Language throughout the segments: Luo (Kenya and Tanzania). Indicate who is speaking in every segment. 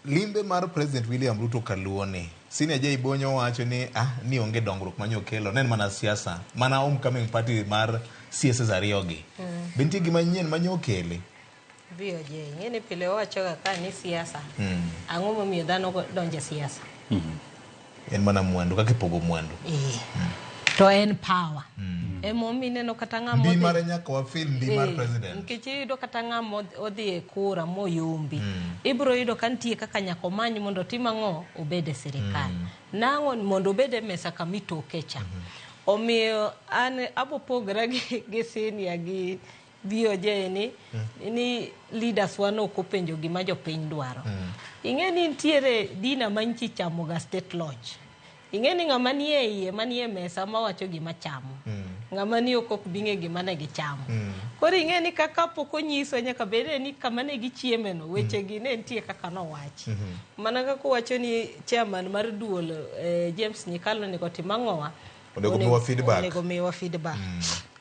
Speaker 1: limbe mar President William Ruto kaluoni senior Jay Bonyo wacho ni onge dongruok manyo kelo nen mana siasa mana homecoming party mar siasa ariyogi bentie gima nyien manyo kele
Speaker 2: Vio Jay ngene pile wacho ka ni siasa ang'o momiyo dhano donje siasa
Speaker 1: en mana mwandu kaka ipogo mwandu
Speaker 2: to en power emomi neno kata ng'amo
Speaker 1: ndi mare nyaka wa film ndi mar president
Speaker 2: nikech yudo kata ng'amo odhi e kura moyombi ibro yudo ka nitie kaka nyako many mondo tim ang'o obede sirikal nang'o mondo obede mesa kamitoke cha omiyo an abopogra gi senior gi BOJ ni leaders wano kopenjo gima jopiny dwaro ing'eni nitiere dina manchi chamo ga state lodge ing'eni ng'ama ni e iye manie mesa mawacho gima chamo ng'ama ni ok bing'e gima ne gichamo koro ing'eni kaka pok onyiso nyaka bede ni kama ne gichiemeno weche gi ne nitie kaka nowachi mana kaka wacho ni chairman mar duol James Nyikalo ni gotima ng'owa onego miwa feedback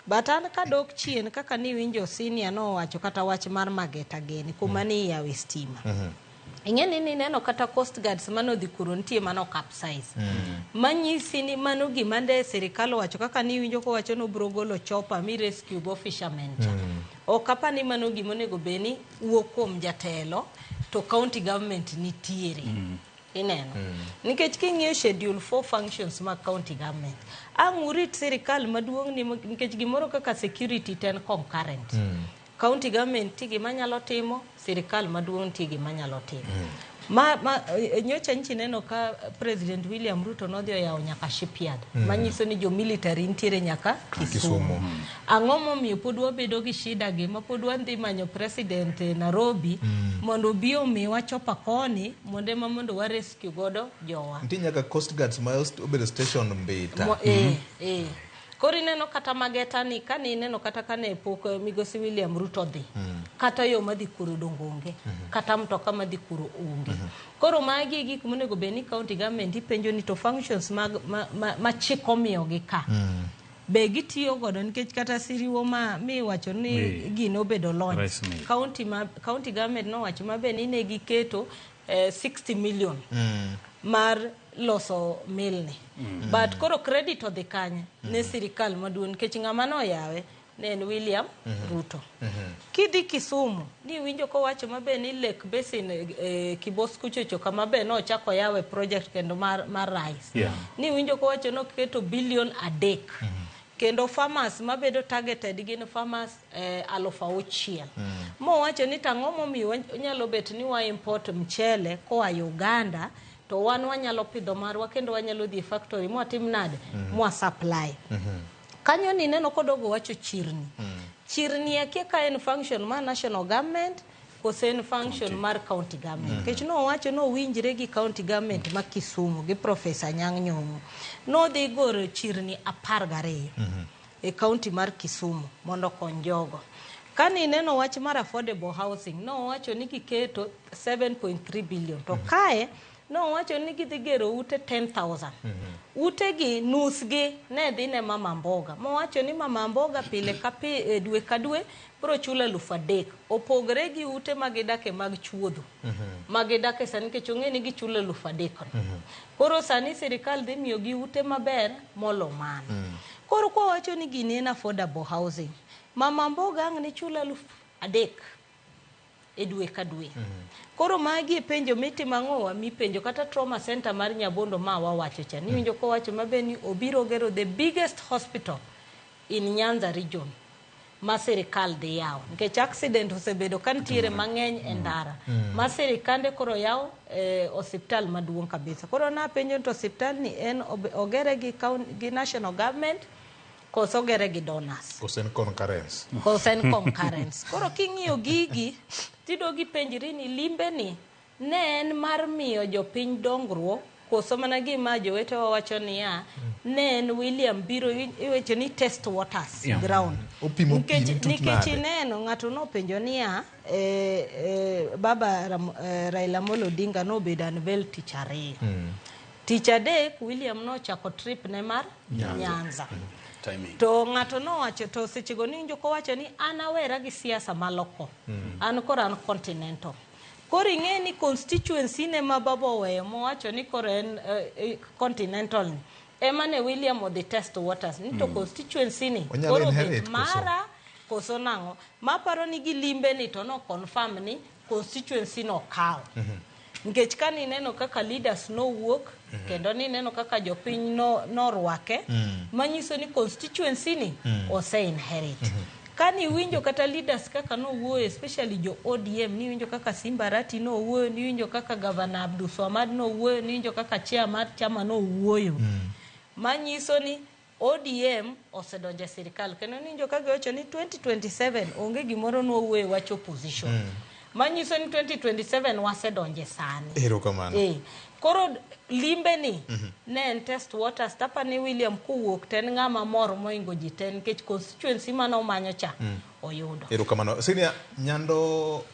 Speaker 2: but an kadok chien kaka ni winjo senior no wacho kata wach mar Mageta Geni kuma ni yawe stima ing'eni ni neno kata coast guards mano dhi kuro nitie mano capsize manyisi ni mano gima nde sirikal wacho kaka ni winjo ko wacho no bro golo chopa mi rescue go fishermen cha okapa ni mano gima onego beni wuok kuom jatelo to county government nitiere ineno nikech king'iyo schedule 4 functions ma county government ang'urit sirikal maduong' ni nikech gimoro kaka security ten concurrent county government tigi manyalo timo sirikal maduong' tigi manyalo timo nyocha nchi neno ka President William Ruto nodhi yawo nyaka shipyard manyiso ni jo military ntiere nyaka Kisumu ang'o momiyo pod wabedo gi shida gi ma pod wadhi manyo president Nairobi mondo bi omiwa chopa koni mondo wa rescue godo jowa
Speaker 1: nti nyaka coast guards ma obedo station Mbita
Speaker 2: kori neno kata Mageta ni kani neno kata kane pok migosi William Ruto dhi kata yo madhi kuro dongonge kata mtoka madhi kuro unge koro magi gik monego beni county government ipenjo ni to functions ma chiko miyo gi ka be gitiyo godo nikech kata siriwo ma mi wacho ni gino bedo launch county government no wacho mabe ni ne giketo 60 million mar loso milni but koro credit odhi kanye ne sirikal maduong' nikech ng'ama no yawe ne en William Ruto kidhi Kisumu ni winjo ko wacho mabe ni Lake Basin Kibos kuchocho kama be no chako yawe project kendo mar rice ni winjo ko wacho no keto billion adek kendo farmers mabedo targeted gin farmers 6,000 mo wacho ni tang'o momiyo nyalo bet ni wa import mchele koa Uganda to wan wanyalo pidho marwa kendo wanyalo dhi factory mwa tim nade mwa supply kanyo ni neno kodogo wacho chirni yake ka en function ma national government kose en function mar county government kech no wacho no winjre gi county government ma Kisumu gi Professor Nyang' Nyong'o no dhi goro chirni 12 e county mar Kisumu mondo kony jogo kani neno wach mar affordable housing no wacho ni giketo 7.3 billion to kae no wacho ni gidhi gero ute 10,000 ute gi nus gi ne dhi ne mama mboga mo wacho ni mama mboga pile ka dwe ka dwe bro chula 3,000 opogre gi ute magidake mag chuodho magidake sani ke chonge ni gichula 3,000 koro sani sirikal dhi miyo gi ute maber molo man koro ko wacho ni gini en affordable housing mama mboga ang ni chula 3,000 e dwe ka dwe koro magi penjo mitima ng'owa mipenjo kata trauma center mar Nyabondo ma wawacho cha ni winjo ko wacho mabeni obiro gero the biggest hospital in Nyanza region ma sirikal dhi yawo nikech accident osebedo kantiere mang'eny e ndara ma sirikande koro yawo hospital maduong' kabisa koro na penjo to hospital ni en ogere gi national government koso gere gi donors
Speaker 1: kosen concurrence
Speaker 2: koro king'iyo gigi tido gi penjri ni limbe ni ne en mar miyo jopiny dongruok koso mana gima jowete wacho ni ya ne en William biro iweche ni test waters ground nikech neno ng'ato no penjo ni ya baba Raila Amolo Odinga no bedo unveil tich ariyo tich adek William no chako trip ne mar Nyanza to ng'ato no wacho to sechego ni njoko wacho ni an awera gi siasa maloko an kora an continental koro ing'e ni constituency ne ma baba oweyo mowacho ni koro en continental ni ema ne William odhi test waters ni to constituency ni
Speaker 1: koro
Speaker 2: mara koso nang'o maparo ni gilimbe ni to no confirm ni constituency no kawo nikech ka nineno kaka leaders no wuok kendo nineno kaka jopiny no rwake manyiso ni constituency ni ose inherit kani winjo kata leaders kaka no wuoyo especially jo ODM ni winjo kaka Simbarati no wuoyo ni winjo kaka governor Abdulswamad no wuoyo ni winjo kaka chairman chama no wuoyo manyiso ni ODM osedonje sirikal kendo ni winjo kaka ocho ni 2027 onge gimoro no wuoyo wacho opposition manyiso ni 2027 wasedonje sani
Speaker 1: erokamano
Speaker 2: koro limbe ni ne en test waters tapa ni William kuwuok ten ng'ama mor moingo ji ten nikech constituency mano manyo cha oyudo
Speaker 1: erokamano Senior Nyando